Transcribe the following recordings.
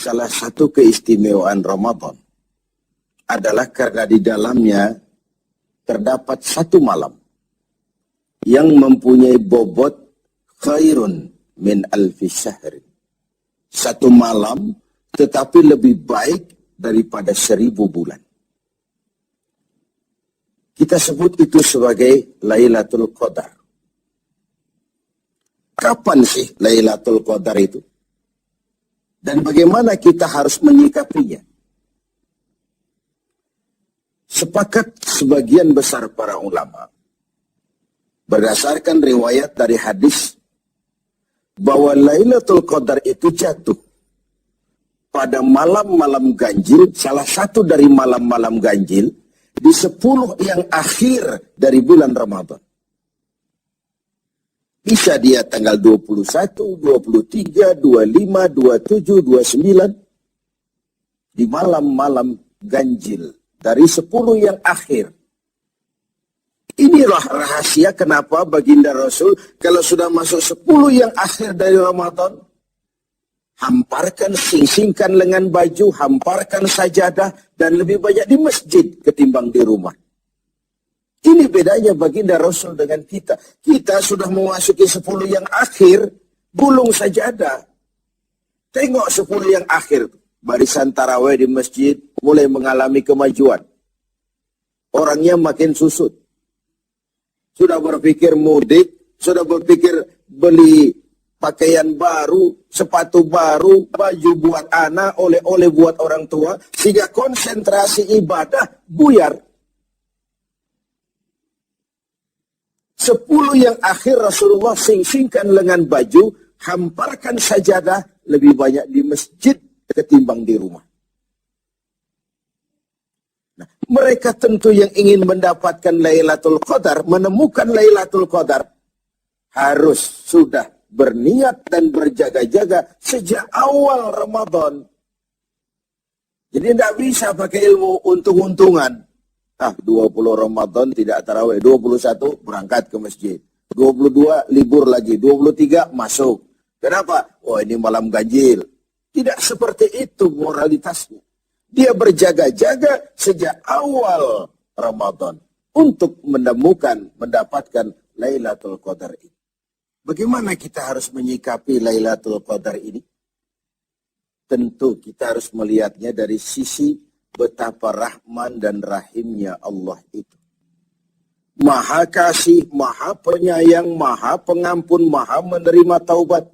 salah satu keistimewaan Ramadan adalah karena di dalamnya terdapat satu malam yang mempunyai bobot khairun min alfi syahrin. Satu malam tetapi lebih baik daripada 1000 bulan. Kita sebut itu sebagai Lailatul Qadar. Kapan sih Lailatul Qadar itu? Dan bagaimana kita harus menyikapinya? Sepakat sebagian besar para ulama, berdasarkan riwayat dari hadis, bahwa Lailatul Qadar itu jatuh pada malam-malam ganjil, salah satu dari malam-malam ganjil, di 10 yang akhir dari bulan Ramadan. Bisa dia tanggal 21, 23, 25, 27, 29. Di malam-malam ganjil. Dari 10 yang akhir. Inilah rahasia kenapa baginda Rasul, kalau sudah masuk 10 yang akhir dari Ramadan, hamparkan, sing-singkan lengan baju, hamparkan sajadah, dan lebih banyak di masjid ketimbang di rumah. Ini bedanya baginda Rasul dengan kita. Kita sudah memasuki 10 yang akhir, gulung sajadah. Tengok 10 yang akhir. Barisan tarawih di masjid mulai mengalami kemajuan. Orangnya makin susut. Sudah berpikir mudik, sudah berpikir beli pakaian baru, sepatu baru, baju buat anak, oleh-oleh buat orang tua, sehingga konsentrasi ibadah buyar. 10 yang akhir Rasulullah sing-singkan lengan baju, hamparkan sajadah, lebih banyak di masjid ketimbang di rumah. Nah, mereka tentu yang ingin mendapatkan Lailatul Qadar, menemukan Lailatul Qadar, harus sudah berniat dan berjaga-jaga sejak awal Ramadan. Jadi tidak bisa pakai ilmu untung-untungan. 20 Ramadan tidak tarawih, 21 berangkat ke masjid, 22 libur lagi, 23 masuk. Kenapa? Oh, ini malam ganjil. Tidak seperti itu moralitasnya. Dia berjaga-jaga sejak awal Ramadan untuk mendapatkan Lailatul Qadar ini. Bagaimana kita harus menyikapi Lailatul Qadar ini? Tentu kita harus melihatnya dari sisi betapa rahman dan rahimnya Allah itu. Maha kasih, maha penyayang, maha pengampun, maha menerima taubat.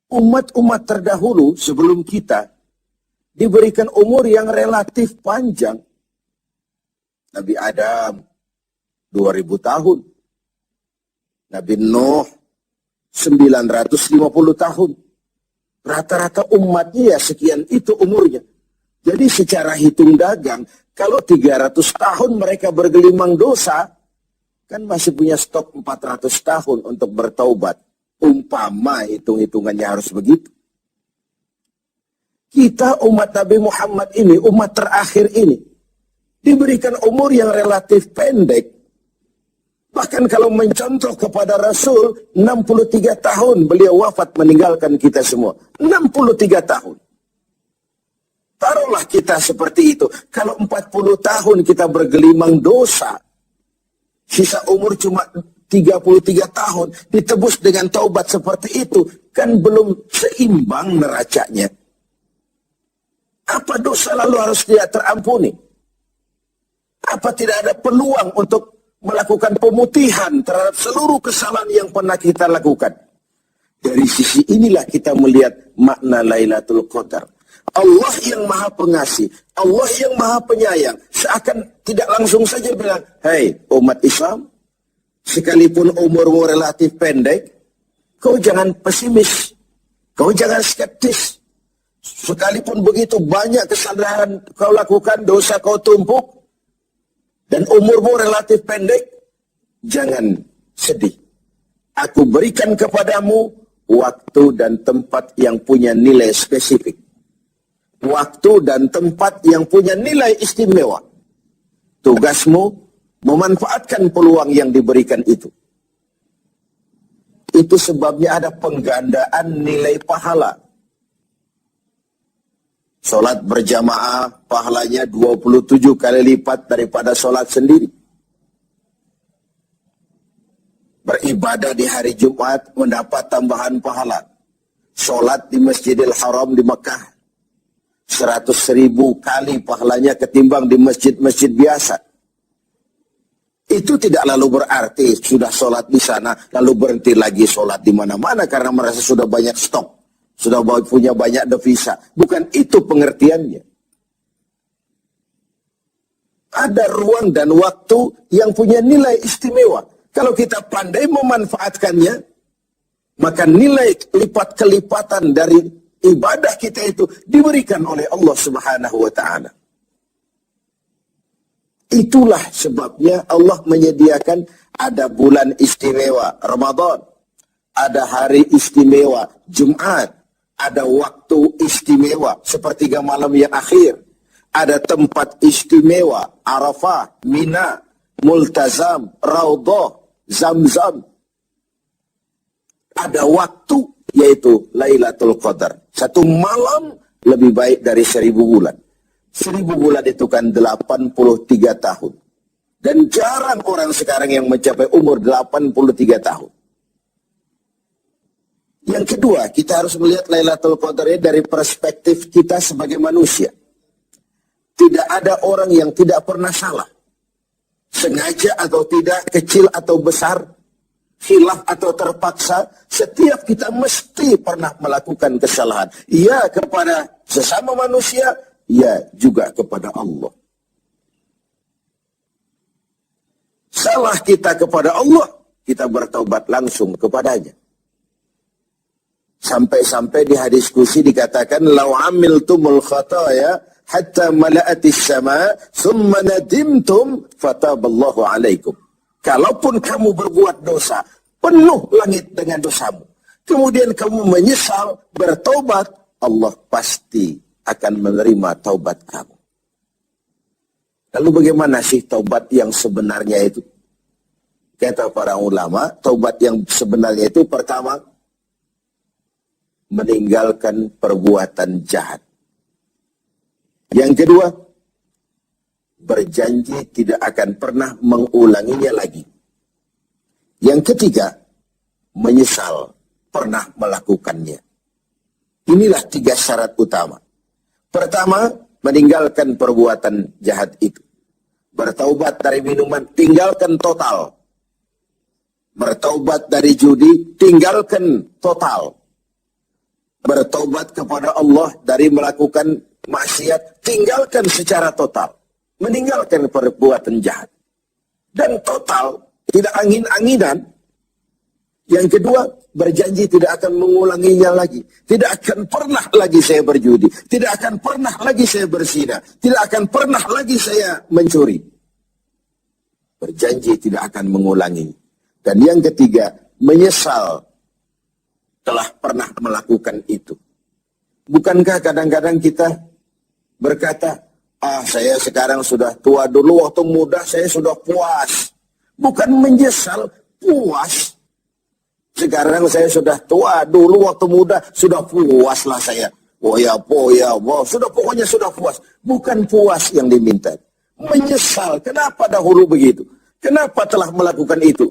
Umat-umat terdahulu sebelum kita diberikan umur yang relatif panjang. Nabi Adam 2000 tahun. Nabi Nuh 950 tahun. Rata-rata umatnya ya sekian itu umurnya. Jadi secara hitung dagang, kalau 300 tahun mereka bergelimang dosa, kan masih punya stok 400 tahun untuk bertaubat. Umpama hitung-hitungannya harus begitu. Kita umat Nabi Muhammad ini, umat terakhir ini, diberikan umur yang relatif pendek. Bahkan kalau mencontoh kepada Rasul, 63 tahun beliau wafat meninggalkan kita semua. 63 tahun. Taruhlah kita seperti itu. Kalau 40 tahun kita bergelimang dosa, sisa umur cuma 33 tahun, ditebus dengan taubat seperti itu, kan belum seimbang neracanya. Apa dosa lalu harus tidak terampuni? Apa tidak ada peluang untuk melakukan pemutihan terhadap seluruh kesalahan yang pernah kita lakukan? Dari sisi inilah kita melihat makna Lailatul Qadar. Allah yang maha pengasih, Allah yang maha penyayang, seakan tidak langsung saja bilang, "Hei umat Islam, sekalipun umurmu relatif pendek, kau jangan pesimis, kau jangan skeptis. Sekalipun begitu banyak kesalahan kau lakukan, dosa kau tumpuk, dan umurmu relatif pendek, jangan sedih. Aku berikan kepadamu waktu dan tempat yang punya nilai spesifik. Waktu dan tempat yang punya nilai istimewa. Tugasmu memanfaatkan peluang yang diberikan itu. Itu sebabnya ada penggandaan nilai pahala. Sholat berjamaah pahalanya 27 kali lipat daripada sholat sendiri. Beribadah di hari Jumat mendapat tambahan pahala. Sholat di Masjidil Haram di Mekah 100.000 kali pahalanya ketimbang di masjid-masjid biasa. Itu tidak lalu berarti sudah sholat di sana lalu berhenti lagi sholat di mana-mana karena merasa sudah banyak stok, sudah punya banyak devisa. Bukan itu pengertiannya. Ada ruang dan waktu yang punya nilai istimewa. Kalau kita pandai memanfaatkannya, maka nilai lipat-kelipatan dari ibadah kita itu diberikan oleh Allah Subhanahu wa Ta'ala. Itulah sebabnya Allah menyediakan ada bulan istimewa Ramadan, ada hari istimewa Jumat, ada waktu istimewa sepertiga malam yang akhir, ada tempat istimewa Arafah, Mina, Multazam, Raudhah, Zamzam. Ada waktu yaitu Lailatul Qadar. Satu malam lebih baik dari 1000 bulan. 1000 bulan itu kan 83 tahun. Dan jarang orang sekarang yang mencapai umur 83 tahun. Yang kedua, kita harus melihat Lailatul Qadar ini dari perspektif kita sebagai manusia. Tidak ada orang yang tidak pernah salah. Sengaja atau tidak, kecil atau besar, khilaf atau terpaksa, setiap kita mesti pernah melakukan kesalahan. Ya kepada sesama manusia, ya juga kepada Allah. Salah kita kepada Allah, kita bertaubat langsung kepadanya. Sampai-sampai di hadis kursi dikatakan, "Lau amiltumul khataya hatta mala'atis sama, thumma nadimtum, fataballahu alaikum." Kalaupun kamu berbuat dosa, penuh langit dengan dosamu, kemudian kamu menyesal, bertobat, Allah pasti akan menerima taubat kamu. Lalu bagaimana sih taubat yang sebenarnya itu? Kata para ulama, taubat yang sebenarnya itu pertama, meninggalkan perbuatan jahat. Yang kedua, berjanji tidak akan pernah mengulanginya lagi. Yang ketiga, menyesal pernah melakukannya. Inilah 3 syarat utama. Pertama, meninggalkan perbuatan jahat itu. Bertaubat dari minuman, tinggalkan total. Bertaubat dari judi, tinggalkan total. Bertaubat kepada Allah dari melakukan maksiat, tinggalkan secara total. Meninggalkan perbuatan jahat. Dan total, tidak angin-anginan. Yang kedua, berjanji tidak akan mengulanginya lagi. Tidak akan pernah lagi saya berjudi. Tidak akan pernah lagi saya berzina. Tidak akan pernah lagi saya mencuri. Berjanji tidak akan mengulangi. Dan yang ketiga, menyesal telah pernah melakukan itu. Bukankah kadang-kadang kita berkata, saya sekarang sudah tua, dulu waktu muda saya sudah puas. Bukan menyesal, puas. Sekarang saya sudah tua, dulu waktu muda sudah puaslah saya. Sudah pokoknya sudah puas. Bukan puas yang diminta. Menyesal, kenapa dahulu begitu? Kenapa telah melakukan itu?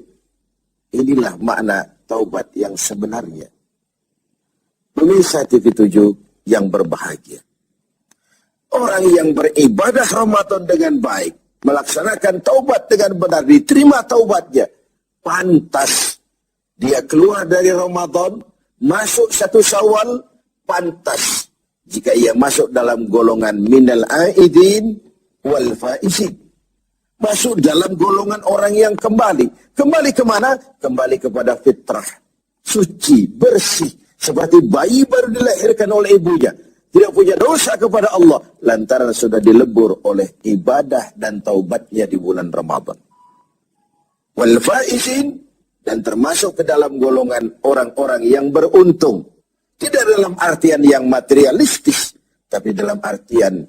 Inilah makna taubat yang sebenarnya. Pemirsa TV7 yang berbahagia. Orang yang beribadah Ramadan dengan baik, melaksanakan taubat dengan benar, diterima taubatnya, pantas dia keluar dari Ramadan, masuk 1 Syawal, pantas jika ia masuk dalam golongan minal aidin wal faizin. Masuk dalam golongan orang yang kembali. Kembali kemana? Kembali kepada fitrah. Suci, bersih. Seperti bayi baru dilahirkan oleh ibunya. Tidak punya dosa kepada Allah. Lantaran sudah dilebur oleh ibadah dan taubatnya di bulan Ramadan. Wal faizin, dan termasuk ke dalam golongan orang-orang yang beruntung. Tidak dalam artian yang materialistis, tapi dalam artian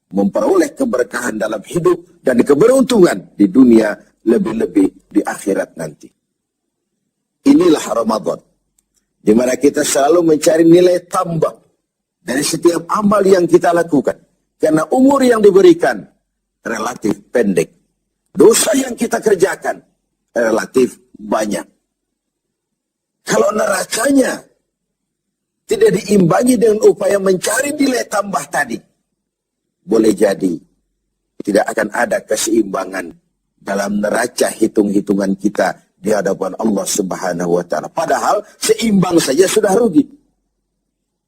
memperoleh keberkahan dalam hidup dan keberuntungan di dunia, lebih-lebih di akhirat nanti. Inilah Ramadan, di mana kita selalu mencari nilai tambah dari setiap amal yang kita lakukan. Karena umur yang diberikan relatif pendek. Dosa yang kita kerjakan relatif banyak. Kalau nerakanya tidak diimbangi dengan upaya mencari nilai tambah tadi, boleh jadi tidak akan ada keseimbangan dalam neraca hitung-hitungan kita di hadapan Allah Subhanahu wa Ta'ala. Padahal seimbang saja sudah rugi.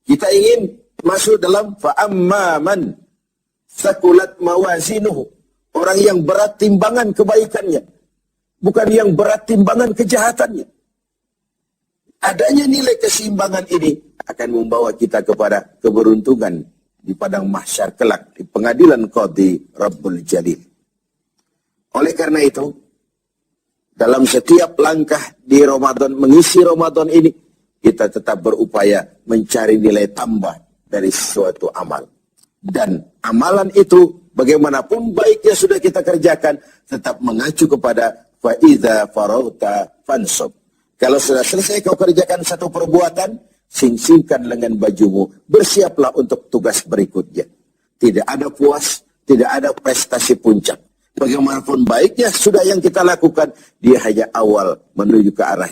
Kita ingin masuk dalam fa'amman sakulat mawazinuhu, orang yang berat timbangan kebaikannya, bukan yang berat timbangan kejahatannya. Adanya nilai keseimbangan ini akan membawa kita kepada keberuntungan di padang mahsyar kelak, di pengadilan Qadhi Rabbul Jalil. Oleh karena itu, dalam setiap langkah di Ramadan, mengisi Ramadan ini, kita tetap berupaya mencari nilai tambah dari suatu amal. Dan amalan itu, bagaimanapun baiknya sudah kita kerjakan, tetap mengacu kepada fa'idha farauta fansub. Kalau sudah selesai kau kerjakan satu perbuatan, sing-singkan lengan bajumu, bersiaplah untuk tugas berikutnya. Tidak ada puas, tidak ada prestasi puncak. Bagaimanapun baiknya sudah yang kita lakukan, dia hanya awal menuju ke arah